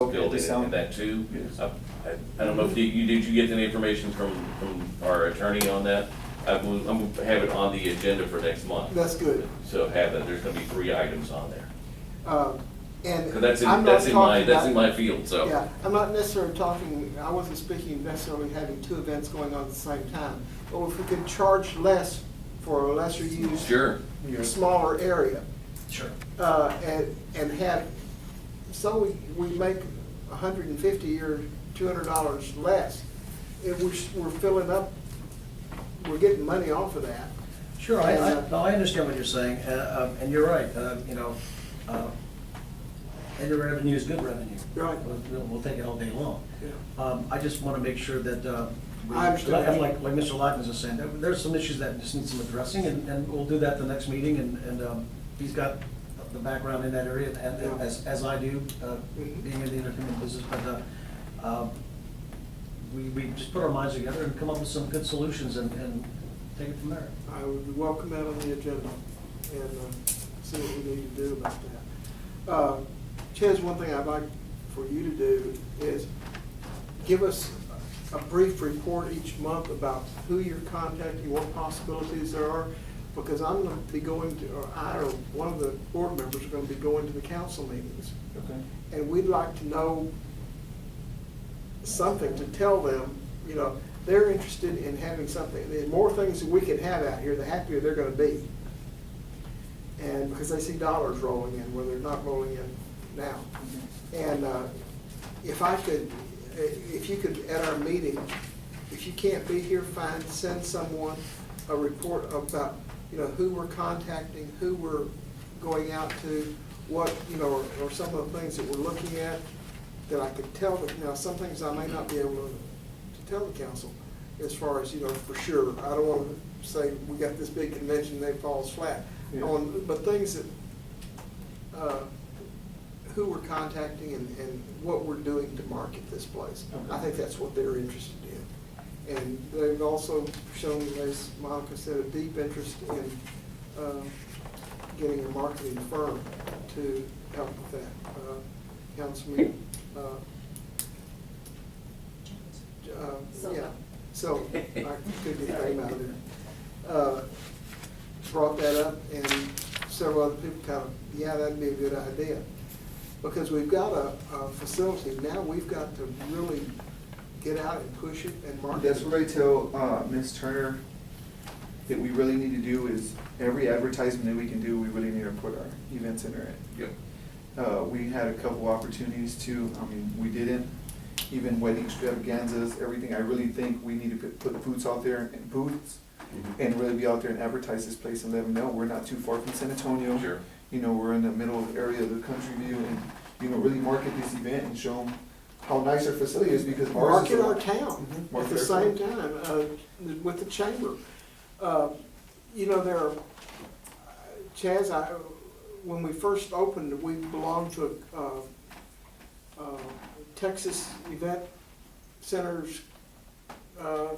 building and that too. Yes. I don't know if did you get any information from our attorney on that? I'm gonna have it on the agenda for next month. That's good. So have that, there's gonna be 3 items on there. And Cause that's I'm not in talking my about- field, so. Yeah, I'm not necessarily talking, I wasn't speaking necessarily having 2 events going on at the same time. But if we could charge less for a lesser used. Sure. Smaller area. Sure. And have, so we make $150 or $200 less. If we're filling up, we're getting money off of that. Sure, no, I understand what you're saying, and you're right, any revenue is good revenue. Right. We'll take it all day long. Yeah. I just want to make sure that, I understand. like Mr. Lockman is saying, there's some issues that just need some addressing, and we'll do that the next meeting, and he's got the background in that area, and Yeah. as I do, being in the entertainment business, but we just put our minds together and come up with some good solutions and take it from there. I would welcome that on the agenda and see what we need to do about that. Ches, one thing I'd like for you to do is give us a brief report each month about who you're contacting, what possibilities there are, because I'm going to be going to, or I or one of the board members are going to be going to the council meetings. Okay. And we'd like to know something to tell them, you know, they're interested in having something. The more things that we can have out here, the happier they're gonna be. And because they see dollars rolling in where they're not rolling in now. And if I could, if you could, at our meeting, if you can't be here, send someone a report about, you know, who we're contacting, who we're going out to, what, you know, or some of the things that we're looking at, that I could tell them. Now, some things I may not be able to tell the council as far as, you know, for sure. I don't want to say we got this big convention and it falls flat. Yeah. But things that, who we're contacting and what we're doing to market this place. Okay. I think that's what they're interested in. And they've also shown, as Monica said, a deep interest in getting a marketing firm to help with that. Councilman, yeah, so I could get your name out of there. Brought that up, and several other people kind of, yeah, that'd be a good idea. Because we've got a facility, now we've got to really get out and push it and market it. That's what I tell Ms. Turner, that we really need to do is every advertisement that we can do, we really need to put our event center in. Yep. We had a couple opportunities to, I mean, we didn't, even wedding extravaganzas, everything. I really think we need to put booths out there and booths and really be out there and advertise this place and let them know we're not too far from San Antonio. Sure. You know, we're in the middle of the area of the country view and, you know, really market this event and show them how nice our facility is because ours is. Market our town at Market the our same town. time, with the chamber. You know, there are, Chaz, when we first opened, we belonged to a Texas Event Centers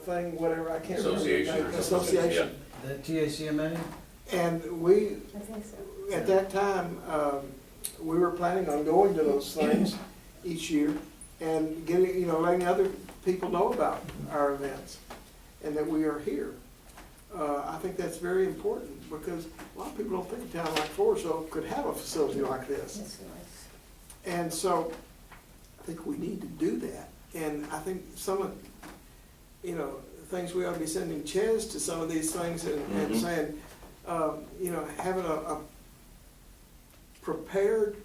thing, whatever, I can't remember. Association or something, Association. The TACMA? And we, I think so. at that time, we were planning on going to those things each year and getting, you know, letting other people know about our events and that we are here. I think that's very important because a lot of people don't think a town like Floresville could have a facility like this. Yes, it was. And so I think we need to do that. And I think some of, you know, things we ought to be sending Ches to some of these things and saying, you know, having a prepared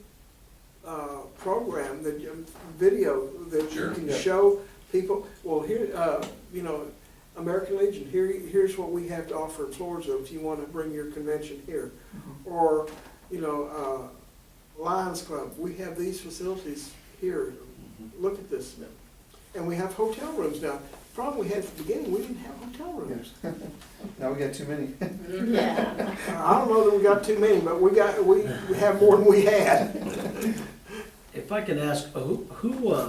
program, that video that Sure. you can Yeah. show people, well, here, you know, American Legion, here's what we have to offer at Floresville if you want to bring your convention here. Or, you know, Lions Club, we have these facilities here, look at this. And we have hotel rooms now. The problem we had at the beginning, we didn't have hotel rooms. Now we got too many. Yeah. I don't know that we got too many, but we have more than we had. If I can ask, who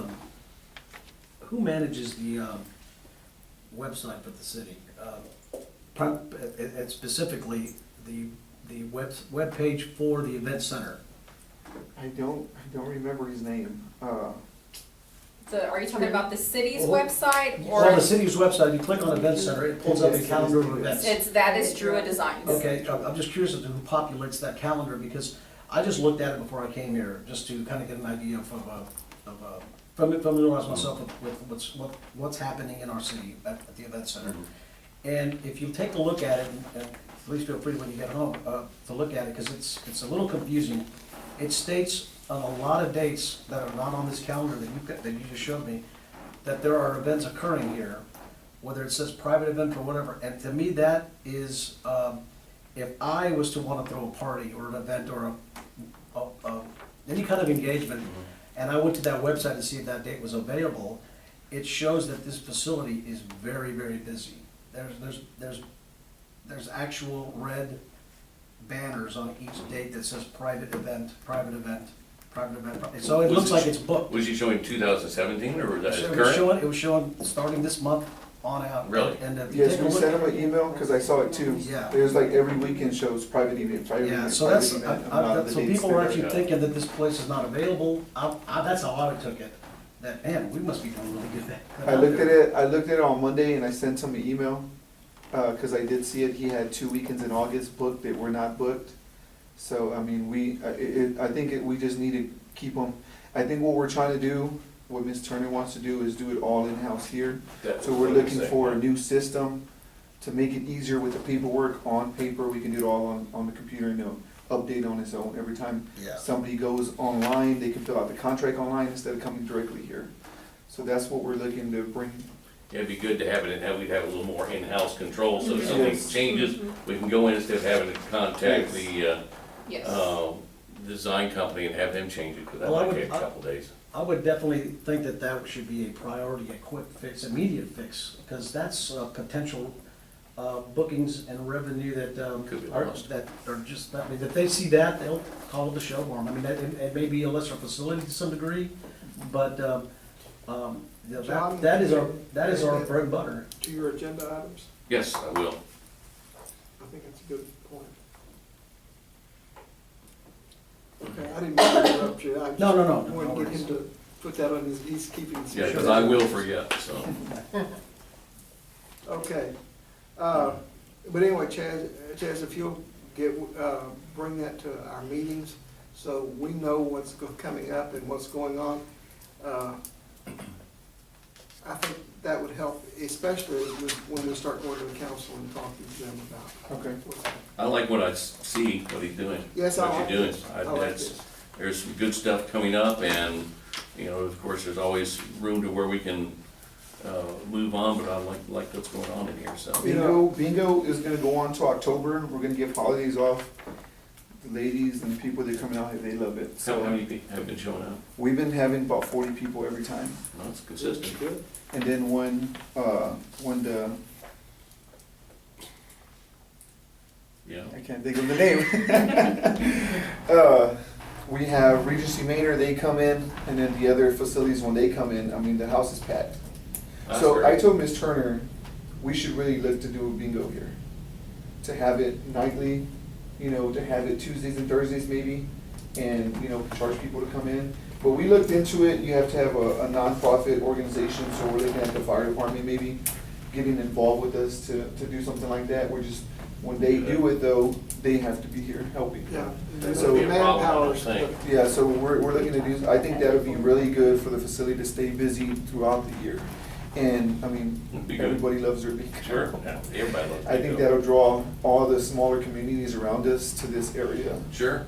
manages the website for the city? And specifically, the web page for the event center? I don't remember his name. Are you talking about the city's Well, website or? On the city's website, you click on Event Center, it pulls up a calendar of events. That is Drua Designs. Okay, I'm just curious as to who populates that calendar, because I just looked at it before I came here, just to kind of get an idea familiarize myself with what's happening in our city at the event center. And if you take a look at it, and please feel free when you get home, to look at it, because it's a little confusing. It states on a lot of dates that are not on this calendar that you just showed me, that there are events occurring here, whether it says private event or whatever. And to me, that is, if I was to want to throw a party or an event or any kind of engagement, and I went to that website to see if that date was available, it shows that this facility is very, very busy. There's actual red banners on each date that says private event, private event, private event. So it looks like it's booked. Was he showing 2017 or was that his It was current? showing, starting this month on out. Really? And if you Yes, take a we look sent at them an email, because I saw it too. Yeah. There's like every weekend shows private event, private yeah, event, so private that's, event. and a lot of the so dates people were there. actually thinking that this place is not available. That's how I took it, that, man, we must be doing really good. I looked at it on Monday and I sent him an email, because I did see it, he had 2 weekends in August booked that were not booked. So, I mean, I think we just need to keep them, I think what we're trying to do, what Ms. Turner wants to do is do it all in-house here. That's So we're what I'm looking saying. for a new system to make it easier with the paperwork on paper, we can do it all on the computer and it'll update on its own. Every time Yeah. somebody goes online, they can fill out the contract online instead of coming directly here. So that's what we're looking to bring. Yeah, it'd be good to have it, and we'd have a little more in-house control, so if Yes. something changes, we can go in instead of having to contact the, Yes. design company and have them change it, because that Well, I might would- take a couple days. I would definitely think that that should be a priority, a quick fix, immediate fix, because that's potential bookings and revenue that Could be are, lost. that are just, I mean, if they see that, they'll call it the show for them. I mean, it may be a lesser facility to some degree, but, you know, John, that is our bread and butter. To your agenda items, Yes, I will. I think it's a good point. Okay, I didn't mean to interrupt you, I just No, wanted to get worries. him to put that on his, he's keeping. some Yeah, because track. I will forget, so. Okay, but anyway, Chaz, if you'll bring that to our meetings, so we know what's coming up and what's going on. I think that would help, especially when we start going to the council and talking to them about. Okay. what's happening. I like what I see, what he's doing. Yes, I What like you're doing. this. I like That's- this. There's some good stuff coming up, and, you know, of course, there's always room to where we can, move on, but I like what's going on in here, so. Bingo is gonna go on to October, we're gonna give holidays off. The ladies and the people that are coming out here, they love it. How many So people have been showing up? we've been having about 40 people every time. No, it's consistent. Good. And then when the, Yeah. I can't think of the name. We have Regency Manor, they come in, and then the other facilities, when they come in, I mean, the house is packed. That's So I great. told Ms. Turner, we should really look to do a bingo here. To have it nightly, you know, to have it Tuesdays and Thursdays maybe, and, you know, charge people to come in. But we looked into it, you have to have a nonprofit organization, so we're looking at the fire department maybe getting involved with us to do something like that. We're just, when they do it though, they have to be here helping. Yeah. That's So- gonna be a problem, I don't Manpower's- think. Yeah, so we're looking to do, I think that would be really good for the facility to stay busy throughout the year. And, I mean, Be good. everybody loves their bingo. Sure, yeah, everybody loves I think bingo. that'll draw all the smaller communities around us to this area. Sure.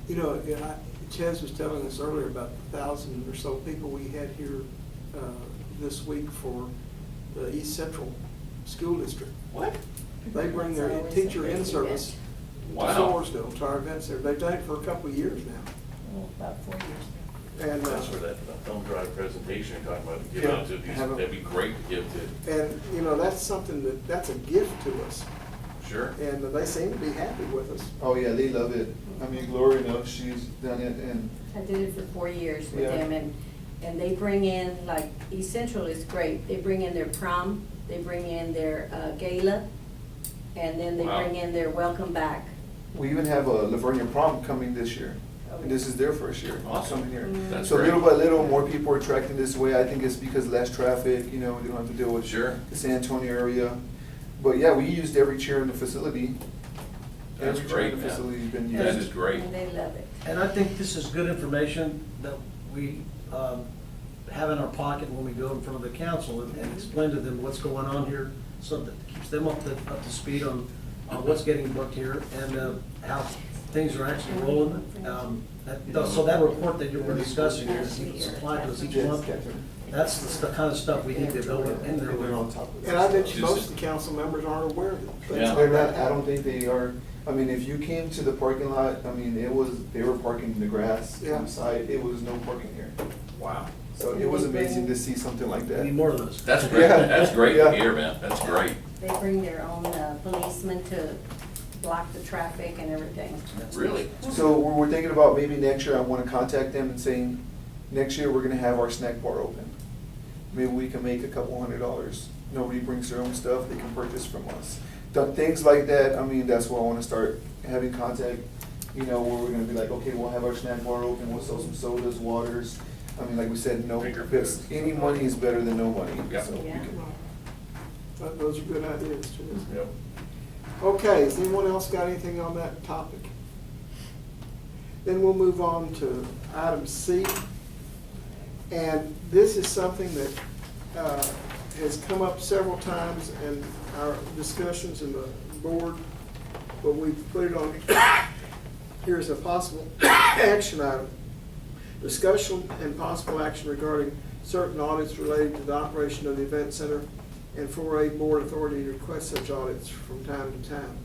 You know, Chaz was telling us earlier about 1,000 or so people we had here this week for the East Central School District. What? They bring their It's always a teacher big in service event. to Wow. Floresville, to our events there. They've done it for a couple of years now. About 4 years. And, That's where that thumb drive presentation you're talking about, give Yeah, out to these, have a- that'd be great to give to. and, you know, that's something that's a gift to us. Sure. And they seem to be happy with us. Oh, yeah, they love it. I mean, Gloria knows, she's done it, and I did it for 4 years with Yeah. them, and they bring in, like, East Central is great. They bring in their prom, they bring in their gala, and then they Wow. bring in their welcome back. we even have a Lavernia prom coming this year. And this is their first year Awesome. coming here. That's So great. little by little, more people are attracting this way. I think it's because less traffic, you know, they don't have to deal with Sure. the San Antonio area. But yeah, we used every chair in the facility. That's Every chair in great, the man. facility's been That used. is great. And they love it. And I think this is good information that we have in our pocket when we go in front of the council and explain to them what's going on here, so that it keeps them up to speed on what's getting booked here and how things are actually rolling. So that report that you were discussing is supplied to us each Yes, month. Catherine. That's the kind of stuff we need to go in there They're on with. top of it. And I bet you most of the council members aren't aware of it. Yeah. They're not, I don't think they are, I mean, if you came to the parking lot, I mean, they were parking in the grass Yeah. on the side, it was no parking here. Wow. So it was amazing to see something like We need that. more of those. That's great. Yeah. That's great Yeah. to hear, man. That's great. They bring their own policemen to block the traffic and everything. Really? So we're thinking about maybe next year, I wanna contact them and saying, next year, we're gonna have our snack bar open. Maybe we can make a couple $100. Nobody brings their own stuff, they can purchase from us. Things like that, I mean, that's where I wanna start having contact, you know, where we're gonna be like, okay, we'll have our snack bar open, we'll sell some sodas, waters. I mean, like we said, no, Bigger because foods. any money is better than no money. Yeah. So we Yeah. can- Those are good ideas, too. Yep. Okay, has anyone else got anything on that topic? Then we'll move on to item C. And this is something that has come up several times in our discussions in the board, but we put it on here as a possible action item. Discussion and possible action regarding certain audits related to the operation of the event center and 4A board authority to request such audits from time to time.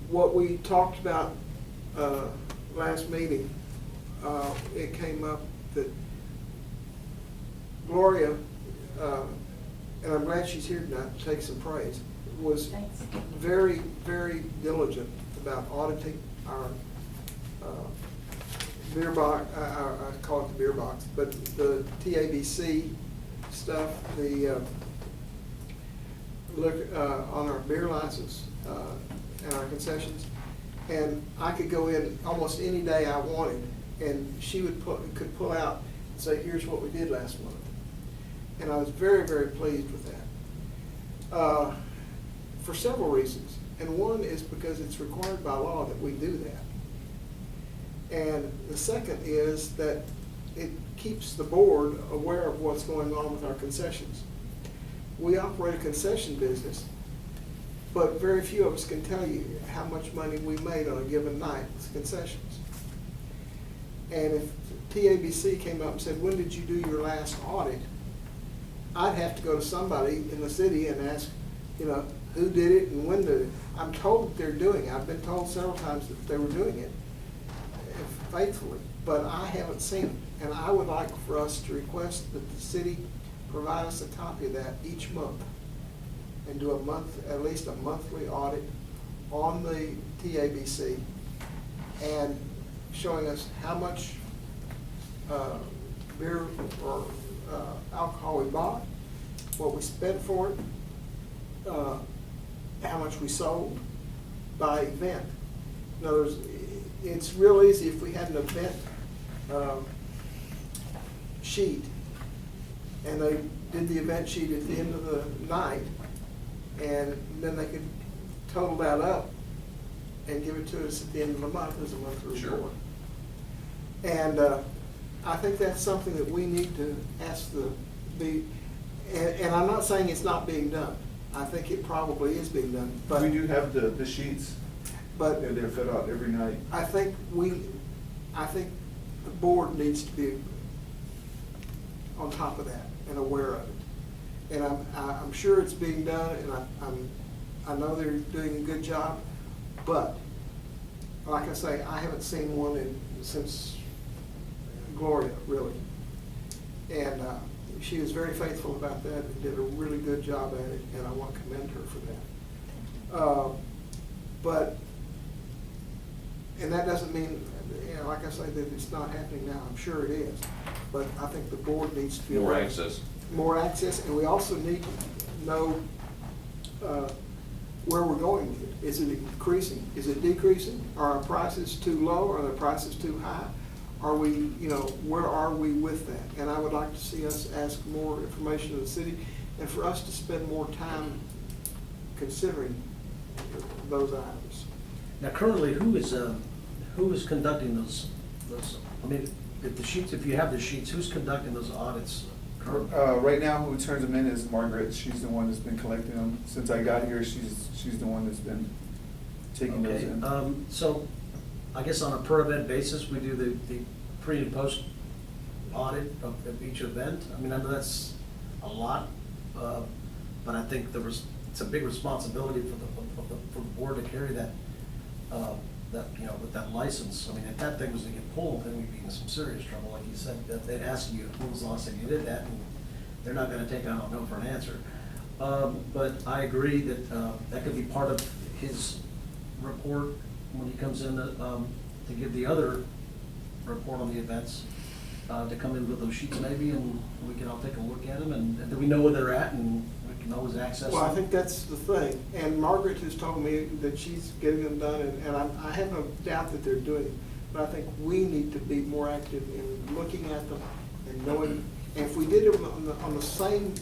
What we talked about last meeting, it came up that Gloria, and I'm glad she's here tonight to take some praise, was Thanks. very, very diligent about auditing our beer box, I call it the beer box, but the TABC stuff, the look on our beer license and our concessions. And I could go in almost any day I wanted, and she could pull out and say, here's what we did last month. And I was very, very pleased with that. For several reasons. And one is because it's required by law that we do that. And the second is that it keeps the board aware of what's going on with our concessions. We operate a concession business, but very few of us can tell you how much money we made on a given night with concessions. And if TABC came up and said, when did you do your last audit? I'd have to go to somebody in the city and ask, you know, who did it and when did it. I'm told that they're doing it. I've been told several times that they were doing it faithfully, but I haven't seen it. And I would like for us to request that the city provide us a copy of that each month and do at least a monthly audit on the TABC and showing us how much beer or alcohol we bought, what we spent for it, how much we sold by event. In other words, it's real easy if we had an event sheet and they did the event sheet at the end of the night, and then they could total that up and give it to us at the end of the month as a monthly Sure. report. And I think that's something that we need to ask and I'm not saying it's not being done. I think it probably is being done, but. We do have the sheets, But they're fed out every night. I think the board needs to be on top of that and aware of it. And I'm sure it's being done, and I know they're doing a good job, but like I say, I haven't seen one since Gloria, really. And she was very faithful about that and did a really good job at it, and I want to commend her for that. And that doesn't mean, you know, like I say, that it's not happening now. I'm sure it is. But I think the board needs to be More aware. access. More access, and we also need to know where we're going with it. Is it increasing? Is it decreasing? Are our prices too low? Are the prices too high? Are we, where are we with that? And I would like to see us ask more information of the city and for us to spend more time considering those items. Now, currently, who is conducting those, I mean, if you have the sheets, who's conducting those audits currently? Right now, who turns them in is Margaret. She's the one that's been collecting them. Since I got here, she's the one that's been taking those Okay, in. so I guess on a per event basis, we do the pre and post audit of each event. I mean, I know that's a lot, but I think it's a big responsibility for the board to carry that, with that license. I mean, if that thing was to get pulled, then we'd be in some serious trouble. Like you said, that they'd ask you, when was the last time you did that? And they're not gonna take I don't know for an answer. But I agree that, that could be part of his report when he comes in to give the other report on the events, to come in with those sheets maybe, and we can all take a look at them, and then we know where they're at, and we can always access them. Well, I think that's the thing, and Margaret has told me that she's getting them done, and I have no doubt that they're doing it. But I think we need to be more active in looking at them and knowing, and if we did it on the same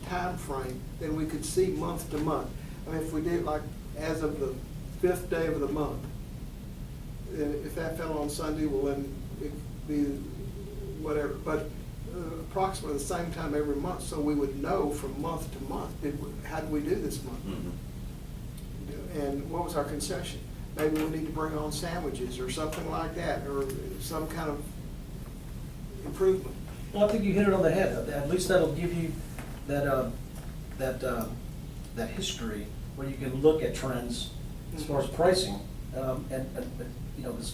time frame, then we could see month to month. I mean, if we did like as of the 5th day of the month, if that fell on Sunday, well then it'd be whatever, but approximately the same time every month, so we would know from month to month, how did we do this month? Mhm. And what was our concession? Maybe we need to bring on sandwiches or something like that, or some kind of improvement. Well, I think you hit it on the head. At least that'll give you that history where you can look at trends as far as pricing.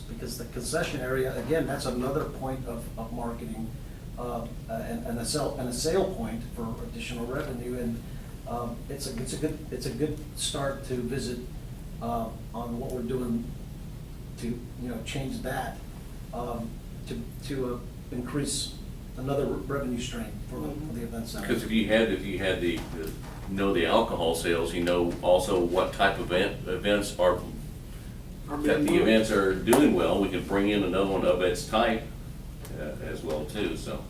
Because the concession area, again, that's another point of marketing, and a sale point for additional revenue. And it's a good start to visit on what we're doing to change that, to increase another revenue stream for the event center. Because if you had the alcohol sales, also what type of events are, that the events are doing well, we could bring in another one of its type as well too, so.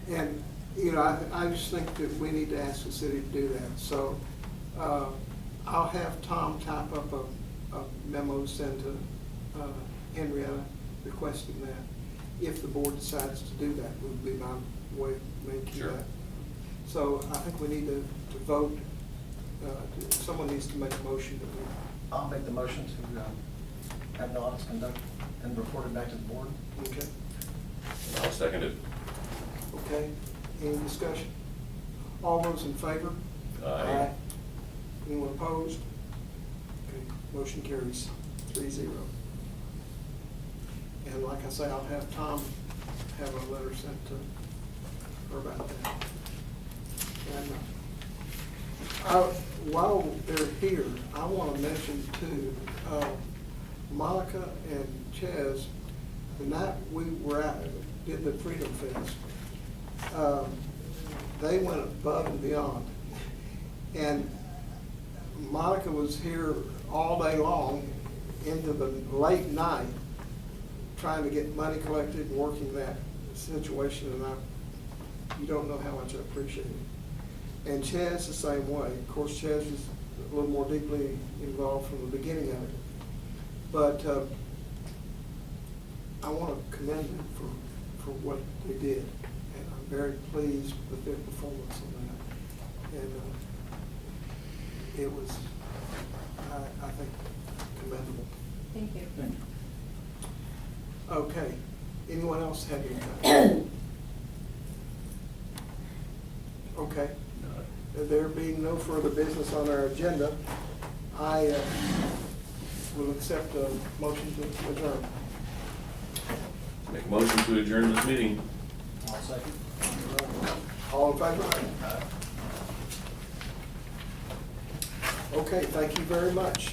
And, I just think that we need to ask the city to do that. So I'll have Tom type up a memo sent to Henrietta requesting that. If the board decides to do that, would be my way of making Sure. that. So I think we need to vote, someone needs to make a motion that we. I'll make the motion to have the audits conducted and reported back to the board. Okay. I'll second it. Okay, any discussion? All those in favor? Aye. Anyone opposed? Okay, motion carries 3-0. And like I say, I'll have Tom have a letter sent to her about that. And while they're here, I want to mention too, Monica and Ches, the night we were out, did the Freedom Fest, they went above and beyond. And Monica was here all day long into the late night trying to get money collected and working that situation, and you don't know how much I appreciate it. And Chaz the same way. Of course, Chaz is a little more deeply involved from the beginning of it. But I want to commend them for what they did, and I'm very pleased with their performance on that. And it was, I think, commendable. Thank you. Thank you. Okay, anyone else have anything? Okay, there being no further business on our agenda, I will accept a motion to adjourn. Make a motion to adjourn this meeting. I'll second. All in favor? Okay, thank you very much.